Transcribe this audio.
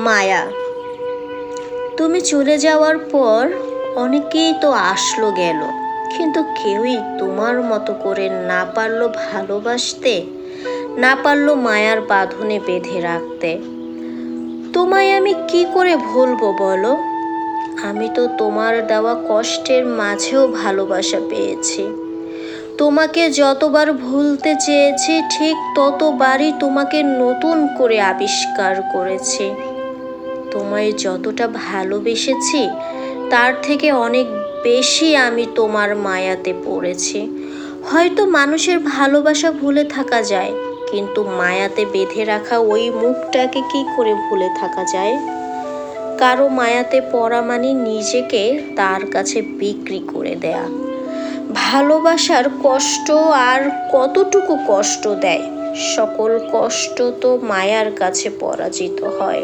মায়া। তুমি চলে যাওয়ার পর অনেকেই তো আসলো গেল, কিন্তু কেউই তোমার মতো করে না পারলো ভালোবাসতে, না পারলো মায়ার বাঁধনে বেঁধে রাখতে। তোমায় আমি কি করে ভুলবো বলো? আমি তো তোমার দেওয়া কষ্টের মাঝেও ভালোবাসা পেয়েছি। তোমাকে যতবার ভুলতে চেয়েছি ঠিক ততবারই তোমাকে নতুন করে আবিষ্কার করেছি। তোমায় যতটা ভালোবেসেছি তার থেকে অনেক বেশি আমি তোমার মায়াতে পড়েছি। হয়তো মানুষের ভালোবাসা ভুলে থাকা যায়, কিন্তু মায়াতে বেঁধে রাখা ওই মুখটাকে কি করে ভুলে থাকা যায়? কারো মায়াতে পড়া মানে নিজেকে তার কাছে বিক্রি করে দেয়া। ভালোবাসার কষ্ট আর কতটুকু কষ্ট দেয়, সকল কষ্ট তো মায়ার কাছে পরাজিত হয়।